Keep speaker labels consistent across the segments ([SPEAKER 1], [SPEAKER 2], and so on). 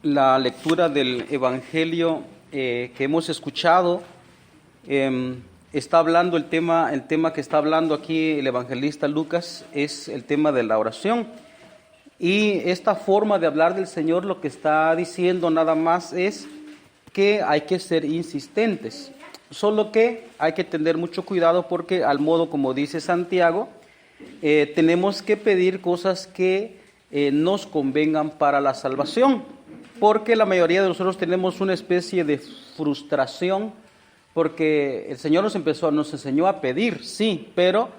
[SPEAKER 1] la lectura del Evangelio que hemos escuchado. Está hablando el tema que está hablando aquí el evangelista Lucas es el tema de la oración. Y esta forma de hablar del Señor lo que está diciendo nada más es que hay que ser insistentes. Solo que hay que tener mucho cuidado porque al modo como dice Santiago, tenemos que pedir cosas que nos convengan para la salvación. Porque la mayoría de nosotros tenemos una especie de frustración porque el Señor nos enseñó a pedir, sí, pero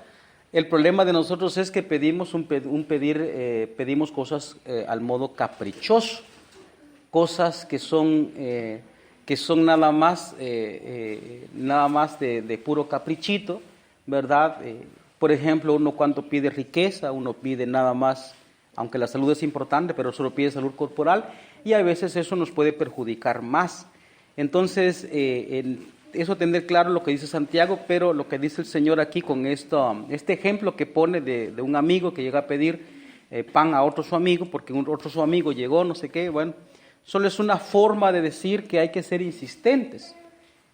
[SPEAKER 1] el problema de nosotros es que pedimos pedimos cosas al modo caprichoso, cosas que son nada más de puro caprichito, ¿verdad? Por ejemplo, uno cuando pide riqueza, uno pide nada más, aunque la salud es importante, pero solo pide salud corporal, y a veces eso nos puede perjudicar más. Entonces, eso tener claro lo que dice Santiago, pero lo que dice el Señor aquí con este ejemplo que pone de un amigo que llega a pedir pan a otro su amigo, porque otro su amigo llegó, no sé qué, bueno, solo es una forma de decir que hay que ser insistentes,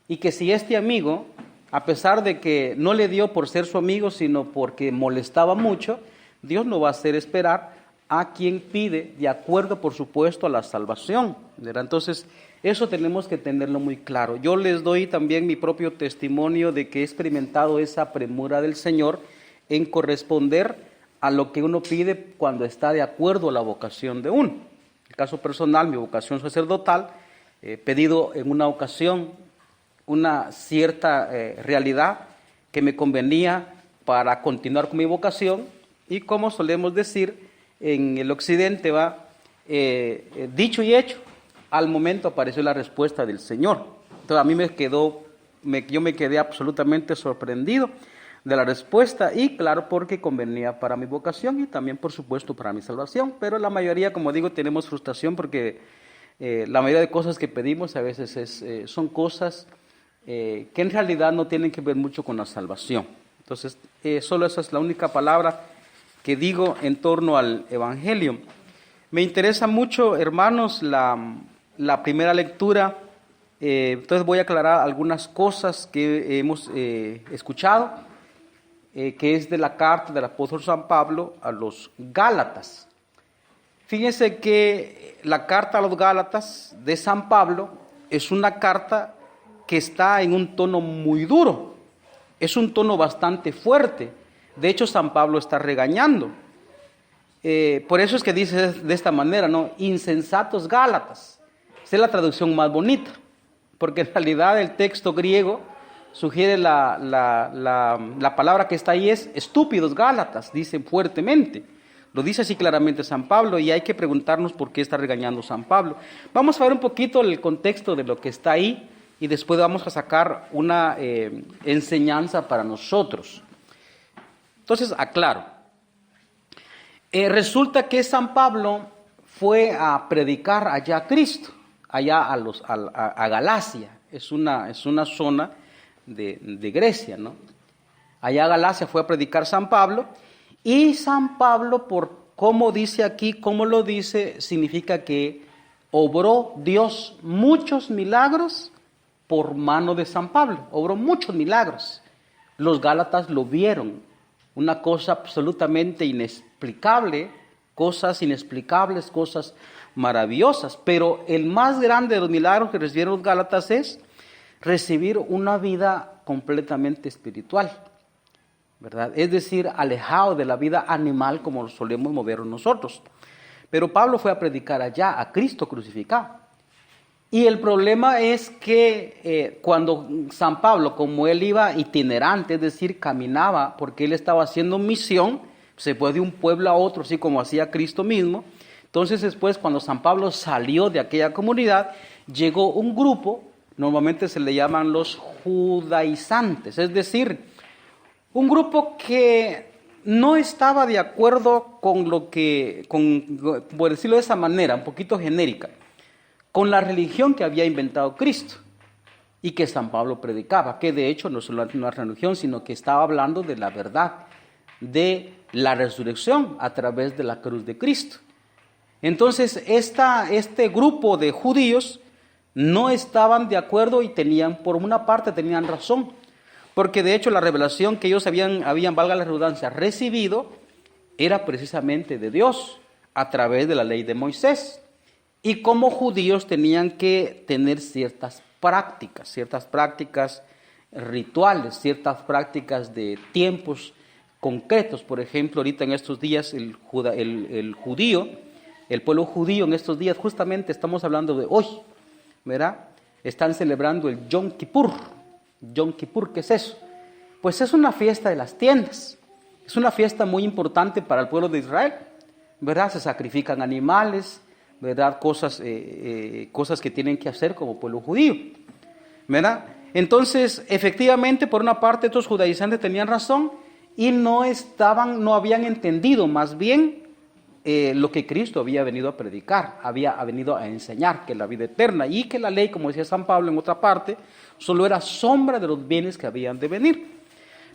[SPEAKER 1] y que si este amigo, a pesar de que no le dio por ser su amigo, sino porque molestaba mucho, Dios no va a hacer esperar a quien pide, de acuerdo, por supuesto, a la salvación, ¿verdad? Entonces, eso tenemos que tenerlo muy claro. Yo les doy también mi propio testimonio de que he experimentado esa premura del Señor en corresponder a lo que uno pide cuando está de acuerdo a la vocación de uno. En el caso personal, mi vocación sacerdotal, he pedido en una ocasión una cierta realidad que me convenía para continuar con mi vocación, y como solemos decir en el occidente, dicho y hecho, al momento apareció la respuesta del Señor. Entonces a mí yo me quedé absolutamente sorprendido de la respuesta, y claro, porque convenía para mi vocación y también, por supuesto, para mi salvación. Pero la mayoría, como digo, tenemos frustración porque la mayoría de cosas que pedimos a veces son cosas que en realidad no tienen que ver mucho con la salvación. Entonces, solo esa es la única palabra que digo en torno al Evangelio. Me interesa mucho, hermanos, la primera lectura. Entonces voy a aclarar algunas cosas que hemos escuchado, que es de la carta del apóstol San Pablo a los Gálatas. Fíjense que la carta a los Gálatas de San Pablo es una carta que está en un tono muy duro, es un tono bastante fuerte. De hecho, San Pablo está regañando. Por eso es que dice de esta manera, ¿no? Insensatos Gálatas. Esa es la traducción más bonita, porque en realidad el texto griego sugiere la palabra que está ahí es estúpidos Gálatas, dice fuertemente. Lo dice así claramente San Pablo, y hay que preguntarnos por qué está regañando San Pablo. Vamos a ver un poquito el contexto de lo que está ahí, y después vamos a sacar una enseñanza para nosotros. Entonces, aclaro. Resulta que San Pablo fue a predicar allá a Cristo, allá a Galacia. Es una zona de Grecia, ¿no? Allá a Galacia fue a predicar San Pablo, y San Pablo, por cómo dice aquí, cómo lo dice, significa que obró Dios muchos milagros por mano de San Pablo. Obró muchos milagros. Los Gálatas lo vieron. Una cosa absolutamente inexplicable, cosas inexplicables, cosas maravillosas. Pero el más grande de los milagros que recibieron los Gálatas es recibir una vida completamente espiritual, ¿verdad? Es decir, alejado de la vida animal como solemos movernos nosotros. Pero Pablo fue a predicar allá a Cristo crucificado. Y el problema es que cuando San Pablo, como él iba itinerante, es decir, caminaba, porque él estaba haciendo misión, se fue de un pueblo a otro, así como hacía Cristo mismo. Entonces después, cuando San Pablo salió de aquella comunidad, llegó un grupo, normalmente se le llaman los judaizantes, es decir, un grupo que no estaba de acuerdo con por decirlo de esa manera, un poquito genérica, con la religión que había inventado Cristo y que San Pablo predicaba, que de hecho no es una religión, sino que estaba hablando de la verdad, de la resurrección a través de la cruz de Cristo. Entonces, este grupo de judíos no estaban de acuerdo y por una parte tenían razón, porque de hecho la revelación que ellos habían, valga la redundancia, recibido, era precisamente de Dios, a través de la ley de Moisés. Y como judíos tenían que tener ciertas prácticas rituales, ciertas prácticas de tiempos concretos. Por ejemplo, ahorita en estos días el pueblo judío en estos días, justamente estamos hablando de hoy, ¿verdad? Están celebrando el Yom Kippur. Yom Kippur, ¿qué es eso? Pues es una fiesta de las tiendas. Es una fiesta muy importante para el pueblo de Israel, ¿verdad? Se sacrifican animales, ¿verdad? Cosas que tienen que hacer como pueblo judío, ¿verdad? Entonces, efectivamente, por una parte, estos judaizantes tenían razón y no habían entendido más bien lo que Cristo había venido a predicar, había venido a enseñar, que la vida eterna y que la ley, como decía San Pablo en otra parte, solo era sombra de los bienes que habían de venir.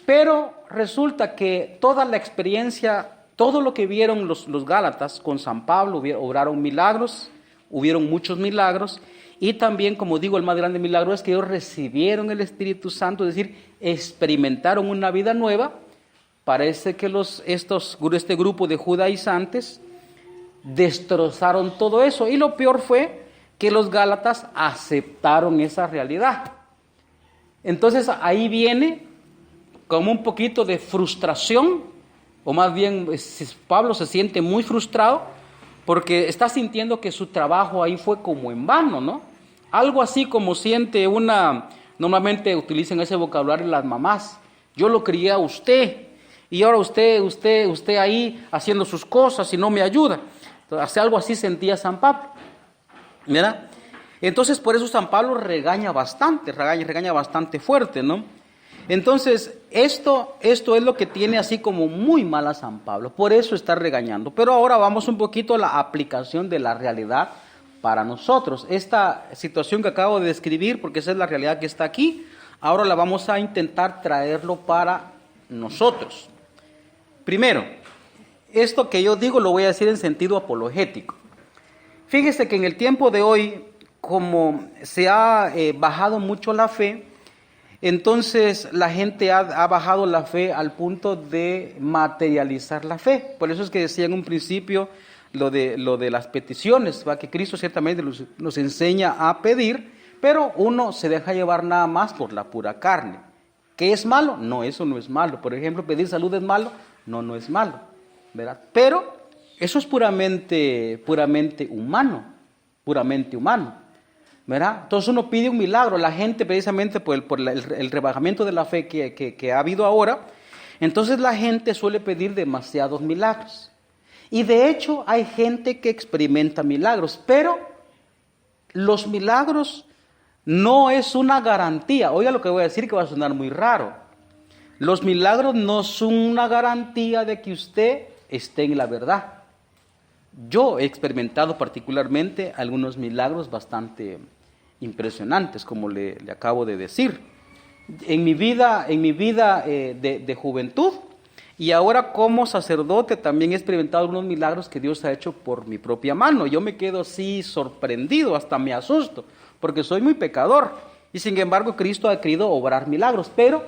[SPEAKER 1] Pero resulta que toda la experiencia, todo lo que vieron los Gálatas con San Pablo, obraron milagros, hubieron muchos milagros, y también, como digo, el más grande milagro es que ellos recibieron el Espíritu Santo, es decir, experimentaron una vida nueva. Parece que este grupo de judaizantes destrozaron todo eso, y lo peor fue que los Gálatas aceptaron esa realidad. Entonces ahí viene como un poquito de frustración, o más bien Pablo se siente muy frustrado porque está sintiendo que su trabajo ahí fue como en vano, ¿no? Algo así como siente normalmente utilizan ese vocabulario las mamás: yo lo crié a usted y ahora usted ahí haciendo sus cosas y no me ayuda. Entonces, algo así sentía San Pablo, ¿verdad? Entonces por eso San Pablo regaña bastante fuerte, ¿no? Entonces, esto es lo que tiene así como muy mal a San Pablo, por eso está regañando. Pero ahora vamos un poquito a la aplicación de la realidad para nosotros. Esta situación que acabo de describir, porque esa es la realidad que está aquí, ahora la vamos a intentar traerlo para nosotros. Primero, esto que yo digo lo voy a decir en sentido apologético. Fíjese que en el tiempo de hoy, como se ha bajado mucho la fe, entonces la gente ha bajado la fe al punto de materializar la fe. Por eso es que decía en un principio lo de las peticiones, ¿va? Que Cristo ciertamente nos enseña a pedir, pero uno se deja llevar nada más por la pura carne. ¿Qué es malo? No, eso no es malo. Por ejemplo, pedir salud es malo. No es malo, ¿verdad? Pero eso es puramente humano, ¿verdad? Entonces uno pide un milagro. La gente, precisamente por el rebajamiento de la fe que ha habido ahora, entonces la gente suele pedir demasiados milagros. Y de hecho hay gente que experimenta milagros, pero los milagros no es una garantía. Oiga lo que voy a decir, que va a sonar muy raro. Los milagros no son una garantía de que usted esté en la verdad. Yo he experimentado particularmente algunos milagros bastante impresionantes, como le acabo de decir. En mi vida de juventud y ahora como sacerdote también he experimentado algunos milagros que Dios ha hecho por mi propia mano. Yo me quedo así sorprendido, hasta me asusto, porque soy muy pecador. Y sin embargo Cristo ha querido obrar milagros. Pero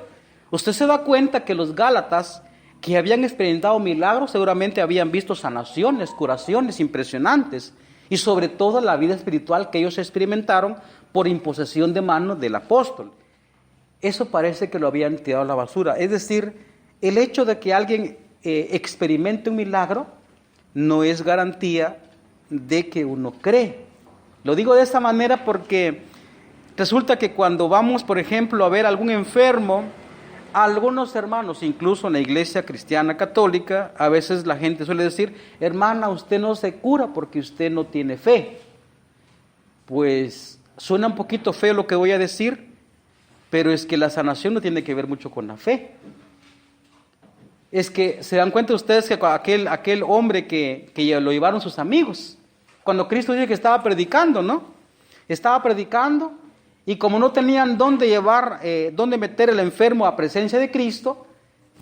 [SPEAKER 1] usted se da cuenta que los Gálatas, que habían experimentado milagros, seguramente habían visto sanaciones, curaciones impresionantes, y sobre todo la vida espiritual que ellos experimentaron por imposición de manos del apóstol. Eso parece que lo habían tirado a la basura. Es decir, el hecho de que alguien experimente un milagro no es garantía de que uno cree. Lo digo de esta manera porque resulta que cuando vamos, por ejemplo, a ver a algún enfermo, a algunos hermanos, incluso en la iglesia cristiana católica, a veces la gente suele decir: hermana, usted no se cura porque usted no tiene fe. Pues suena un poquito feo lo que voy a decir, pero es que la sanación no tiene que ver mucho con la fe. Es que se dan cuenta ustedes que aquel hombre que lo llevaron sus amigos, cuando Cristo dice que estaba predicando, ¿no? Estaba predicando, y como no tenían dónde meter el enfermo a presencia de Cristo,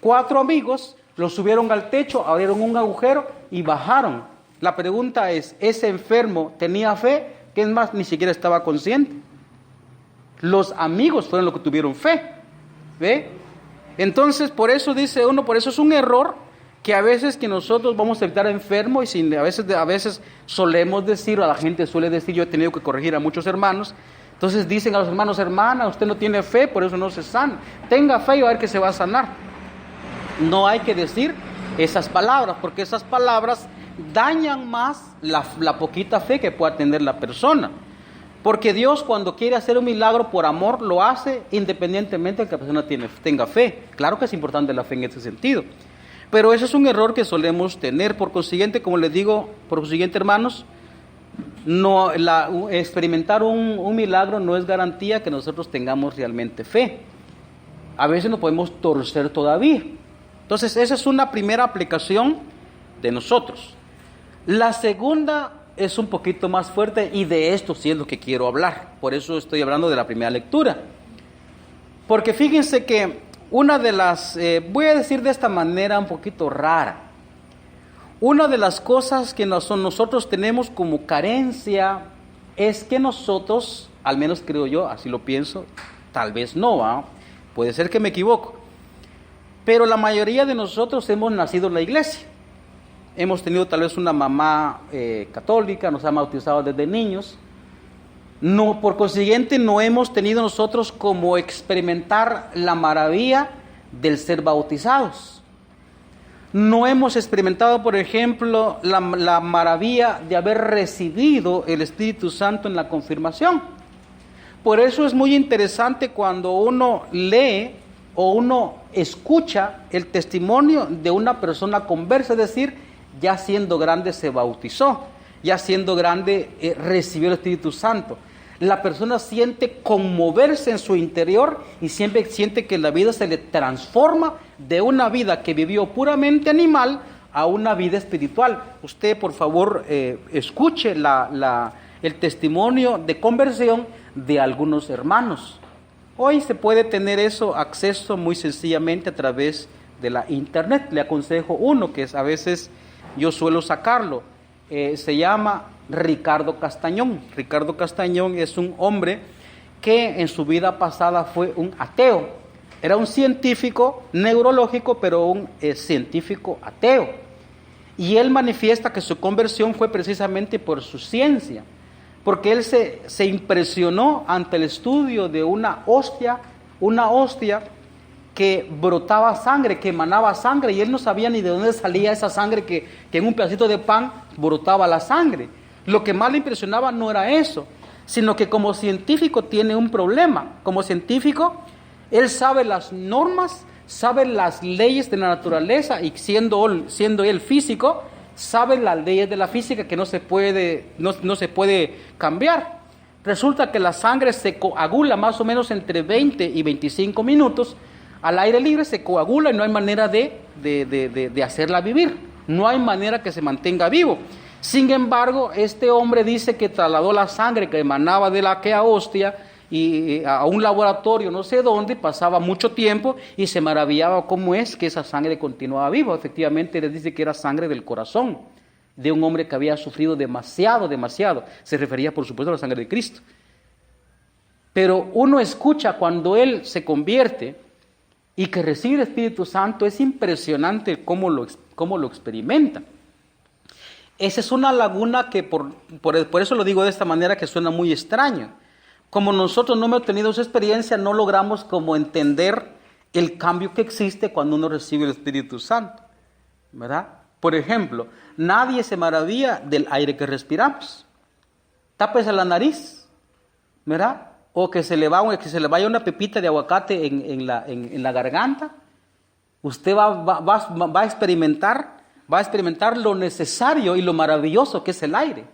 [SPEAKER 1] 4 amigos lo subieron al techo, abrieron un agujero y bajaron. La pregunta es, ¿ese enfermo tenía fe? Que es más, ni siquiera estaba consciente. Los amigos fueron los que tuvieron fe. ¿Ve? Entonces, por eso dice uno, por eso es un error que a veces que nosotros vamos a estar enfermos y a veces solemos decir, o a la gente suele decir, yo he tenido que corregir a muchos hermanos, entonces dicen a los hermanos, hermana, usted no tiene fe, por eso no se sana. Tenga fe y va a ver que se va a sanar. No hay que decir esas palabras, porque esas palabras dañan más la poquita fe que pueda tener la persona. Porque Dios, cuando quiere hacer un milagro por amor, lo hace independientemente de que la persona tenga fe. Claro que es importante la fe en ese sentido. Pero ese es un error que solemos tener. Por consiguiente, como les digo, hermanos, experimentar un milagro no es garantía que nosotros tengamos realmente fe. A veces nos podemos torcer todavía. Entonces, esa es una primera aplicación de nosotros. La segunda es un poquito más fuerte y de esto sí es lo que quiero hablar. Por eso estoy hablando de la primera lectura. Porque fíjense que una de las, voy a decir de esta manera un poquito rara, una de las cosas que nosotros tenemos como carencia es que nosotros, al menos creo yo, así lo pienso, tal vez no, ¿va? Puede ser que me equivoco, pero la mayoría de nosotros hemos nacido en la iglesia. Hemos tenido tal vez una mamá católica, nos ha bautizado desde niños. No, por consiguiente, no hemos tenido nosotros como experimentar la maravilla del ser bautizados. No hemos experimentado, por ejemplo, la maravilla de haber recibido el Espíritu Santo en la confirmación. Por eso es muy interesante cuando uno lee o uno escucha el testimonio de una persona conversa, es decir, ya siendo grande se bautizó, ya siendo grande recibió el Espíritu Santo. La persona siente conmoverse en su interior y siempre siente que la vida se le transforma de una vida que vivió puramente animal a una vida espiritual. Usted, por favor, escuche el testimonio de conversión de algunos hermanos. Hoy se puede tener acceso muy sencillamente a través de la internet. Le aconsejo uno que a veces yo suelo sacarlo. Se llama Ricardo Castañón. Ricardo Castañón es un hombre que en su vida pasada fue un ateo. Era un científico neurológico, pero un científico ateo. Y él manifiesta que su conversión fue precisamente por su ciencia, porque él se impresionó ante el estudio de una hostia que brotaba sangre, que emanaba sangre, y él no sabía ni de dónde salía esa sangre, que en un pedacito de pan brotaba la sangre. Lo que más le impresionaba no era eso, sino que como científico tiene un problema. Como científico, él sabe las normas, sabe las leyes de la naturaleza, y siendo él físico, sabe las leyes de la física que no se puede cambiar. Resulta que la sangre se coagula más o menos entre 20 y 25 minutos, al aire libre se coagula y no hay manera de hacerla vivir, no hay manera que se mantenga vivo. Sin embargo, este hombre dice que trasladó la sangre que emanaba de aquella hostia y a un laboratorio no sé dónde, pasaba mucho tiempo y se maravillaba cómo es que esa sangre continuaba viva. Efectivamente, les dice que era sangre del corazón de un hombre que había sufrido demasiado. Se refería, por supuesto, a la sangre de Cristo. Pero uno escucha cuando él se convierte y que recibe el Espíritu Santo, es impresionante cómo lo experimenta. Esa es una laguna que por eso lo digo de esta manera, que suena muy extraño. Como nosotros no hemos tenido esa experiencia, no logramos como entender el cambio que existe cuando uno recibe el Espíritu Santo, ¿verdad? Por ejemplo, nadie se maravilla del aire que respiramos. Tápese la nariz, ¿verdad? O que se le vaya una pepita de aguacate en la garganta. Usted va a experimentar lo necesario y lo maravilloso que es el aire.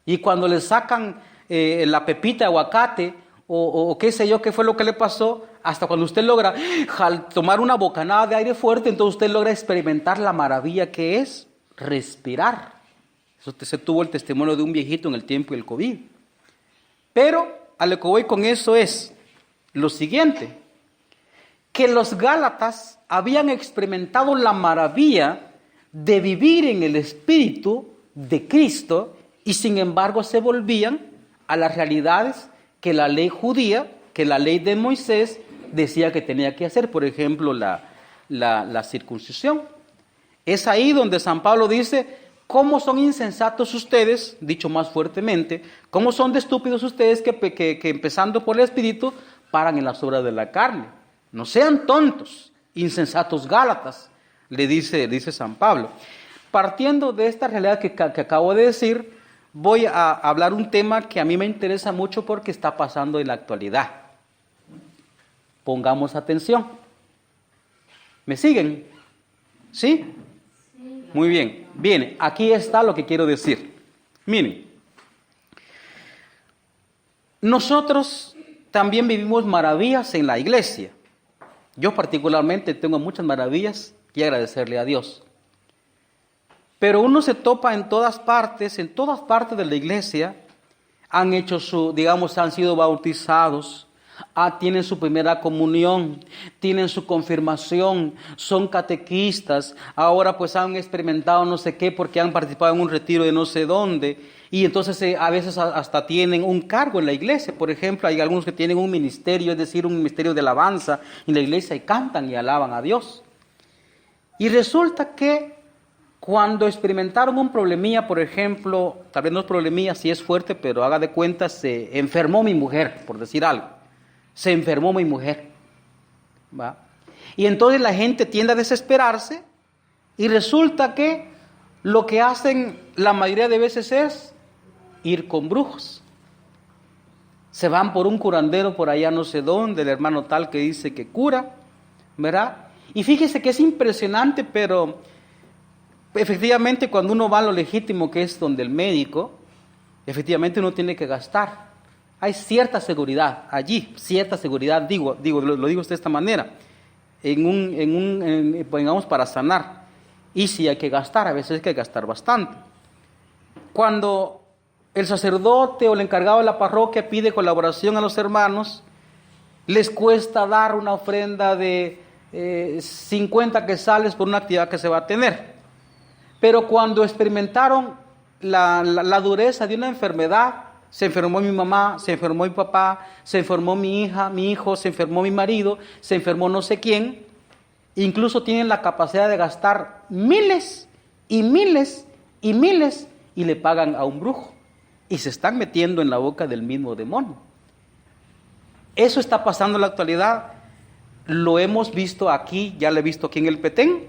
[SPEAKER 1] Y cuando le sacan la pepita de aguacate o qué sé yo, qué fue lo que le pasó, hasta cuando usted logra tomar una bocanada de aire fuerte, entonces usted logra experimentar la maravilla que es respirar. Eso se tuvo el testimonio de un viejito en el tiempo del COVID. Pero a lo que voy con eso es lo siguiente, que los Gálatas habían experimentado la maravilla de vivir en el Espíritu de Cristo y sin embargo se volvían a las realidades que la ley judía, que la ley de Moisés decía que tenía que hacer, por ejemplo, la circuncisión. Es ahí donde San Pablo dice: ¿cómo son insensatos ustedes? Dicho más fuertemente, ¿cómo son de estúpidos ustedes que empezando por el Espíritu paran en las obras de la carne? No sean tontos, insensatos Gálatas, le dice San Pablo. Partiendo de esta realidad que acabo de decir, voy a hablar un tema que a mí me interesa mucho porque está pasando en la actualidad. Pongamos atención. ¿Me siguen? ¿Sí? Muy bien. Bien, aquí está lo que quiero decir. Miren, nosotros también vivimos maravillas en la iglesia. Yo particularmente tengo muchas maravillas y agradecerle a Dios. Pero uno se topa en todas partes de la iglesia, han hecho han sido bautizados, tienen su primera comunión, tienen su confirmación, son catequistas, ahora pues han experimentado no sé qué porque han participado en un retiro de no sé dónde, y entonces a veces hasta tienen un cargo en la iglesia. Por ejemplo, hay algunos que tienen un ministerio, es decir, un ministerio de alabanza en la iglesia, y cantan y alaban a Dios. Y resulta que cuando experimentaron un problemilla, por ejemplo, tal vez no es problemilla, si es fuerte, pero haga de cuenta, se enfermó mi mujer, por decir algo. Se enfermó mi mujer, ¿va? Y entonces la gente tiende a desesperarse y resulta que lo que hacen la mayoría de veces es ir con brujos. Se van por un curandero por allá no sé dónde, el hermano tal que dice que cura, ¿verdad? Y fíjese que es impresionante, pero efectivamente cuando uno va a lo legítimo, que es donde el médico, efectivamente uno tiene que gastar. Hay cierta seguridad allí, cierta seguridad, lo digo de esta manera, pongamos para sanar. Y si hay que gastar, a veces hay que gastar bastante. Cuando el sacerdote o el encargado de la parroquia pide colaboración a los hermanos, les cuesta dar una ofrenda de 50 quetzales por una actividad que se va a tener. Pero cuando experimentaron la dureza de una enfermedad, se enfermó mi mamá, se enfermó mi papá, se enfermó mi hija, mi hijo, se enfermó mi marido, se enfermó no sé quién. Incluso tienen la capacidad de gastar miles y miles y miles y le pagan a un brujo. Y se están metiendo en la boca del mismo demonio. Eso está pasando en la actualidad. Lo hemos visto aquí, ya lo he visto aquí en el Petén.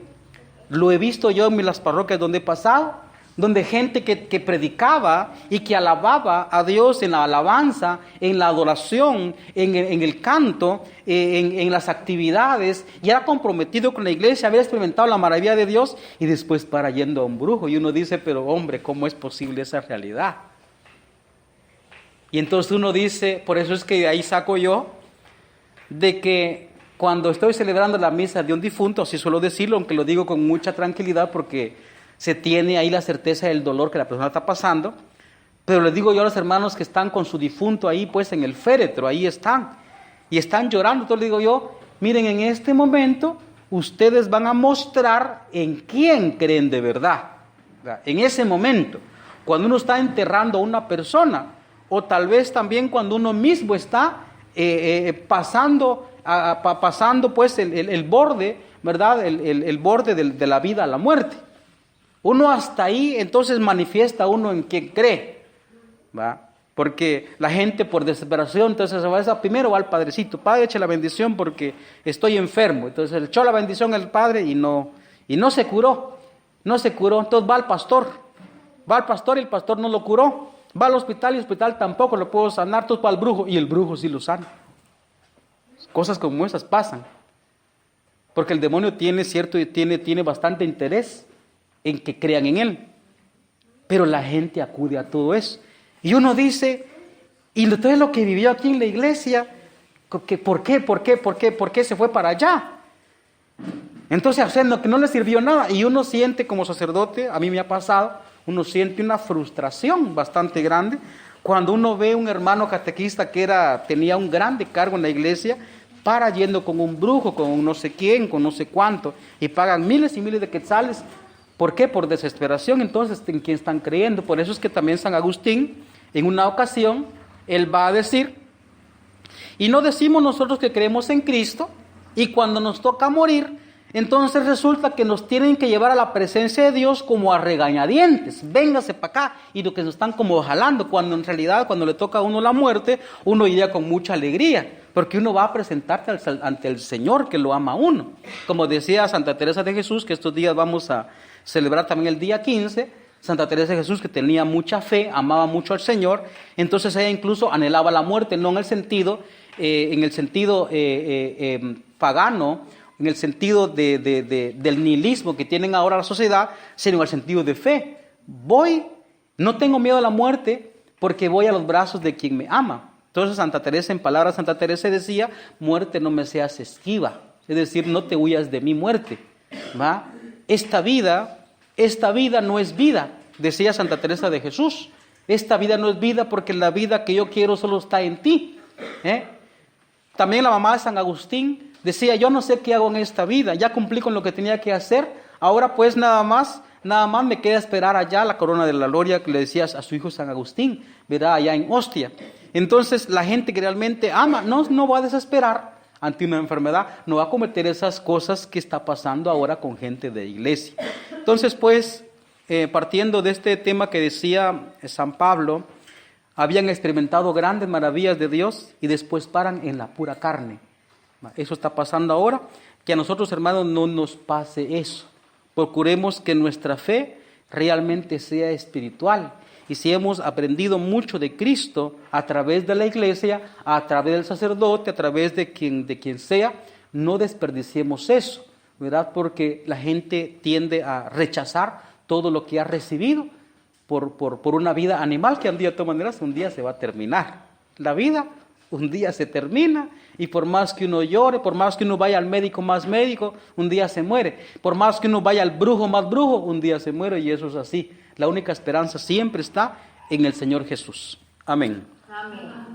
[SPEAKER 1] Lo he visto yo en las parroquias donde he pasado, donde gente que predicaba y que alababa a Dios en la alabanza, en la adoración, en el canto, en las actividades, y era comprometido con la iglesia, había experimentado la maravilla de Dios, y después para yendo a un brujo. Y uno dice, pero hombre, ¿cómo es posible esa realidad? Y entonces uno dice, por eso es que de ahí saco yo, de que cuando estoy celebrando la misa de un difunto, así suelo decirlo, aunque lo digo con mucha tranquilidad porque se tiene ahí la certeza del dolor que la persona está pasando, pero les digo yo a los hermanos que están con su difunto ahí pues en el féretro, ahí están, y están llorando. Entonces les digo yo, miren, en este momento ustedes van a mostrar en quién creen de verdad. En ese momento, cuando uno está enterrando a una persona, o tal vez también cuando uno mismo está pasando pues el borde, ¿verdad? El borde de la vida a la muerte. Uno hasta ahí entonces manifiesta uno en quien cree, ¿va? Porque la gente por desesperación entonces primero va al padrecito, padre, eche la bendición porque estoy enfermo. Entonces le echó la bendición al padre y no se curó, entonces va al pastor y el pastor no lo curó, va al hospital y el hospital tampoco lo pudo sanar, entonces va al brujo y el brujo sí lo sana. Cosas como esas pasan, porque el demonio tiene bastante interés en que crean en él, pero la gente acude a todo eso. Y uno dice, y entonces lo que vivió aquí en la iglesia, ¿por qué se fue para allá? Entonces, que no le sirvió nada, y uno siente como sacerdote, a mí me ha pasado, uno siente una frustración bastante grande, cuando uno ve un hermano catequista que tenía un grande cargo en la iglesia, para yendo con un brujo, con un no sé quién, con no sé cuánto, y pagan miles y miles de quetzales, ¿Por qué? Por desesperación, entonces, ¿en quién están creyendo? Por eso es que también San Agustín, en una ocasión, él va a decir, y no decimos nosotros que creemos en Cristo, y cuando nos toca morir, entonces resulta que nos tienen que llevar a la presencia de Dios como a regañadientes, véngase para acá, y lo que nos están como jalando, cuando en realidad cuando le toca a uno la muerte, uno iría con mucha alegría, porque uno va a presentarte ante el Señor que lo ama a uno. Como decía Santa Teresa de Jesús, que estos días vamos a celebrar también el día 15, Santa Teresa de Jesús, que tenía mucha fe, amaba mucho al Señor, entonces ella incluso anhelaba la muerte, no en el sentido pagano, en el sentido del nihilismo que tienen ahora la sociedad, sino en el sentido de fe. No tengo miedo a la muerte porque voy a los brazos de quien me ama. Entonces Santa Teresa, en palabras de Santa Teresa decía, muerte no me seas esquiva, es decir, no te huyas de mi muerte, ¿va? Esta vida no es vida, decía Santa Teresa de Jesús. Esta vida no es vida porque la vida que yo quiero solo está en ti. También la mamá de San Agustín decía, yo no sé qué hago en esta vida, ya cumplí con lo que tenía que hacer, ahora pues nada más me queda esperar allá la corona de la gloria que le decías a su hijo San Agustín, ¿verdad? Allá en Ostia. Entonces la gente que realmente ama no va a desesperar ante una enfermedad, no va a cometer esas cosas que está pasando ahora con gente de iglesia. Entonces pues, partiendo de este tema que decía San Pablo, habían experimentado grandes maravillas de Dios y después paran en la pura carne. Eso está pasando ahora, que a nosotros, hermanos, no nos pase eso. Procuremos que nuestra fe realmente sea espiritual. Y si hemos aprendido mucho de Cristo a través de la iglesia, a través del sacerdote, a través de quien sea, no desperdiciemos eso, ¿verdad? Porque la gente tiende a rechazar todo lo que ha recibido por una vida animal que de todas maneras un día se va a terminar. La vida un día se termina y por más que uno llore, por más que uno vaya al médico más médico, un día se muere. Por más que uno vaya al brujo más brujo, un día se muere y eso es así. La única esperanza siempre está en el Señor Jesús. Amén.
[SPEAKER 2] Amén.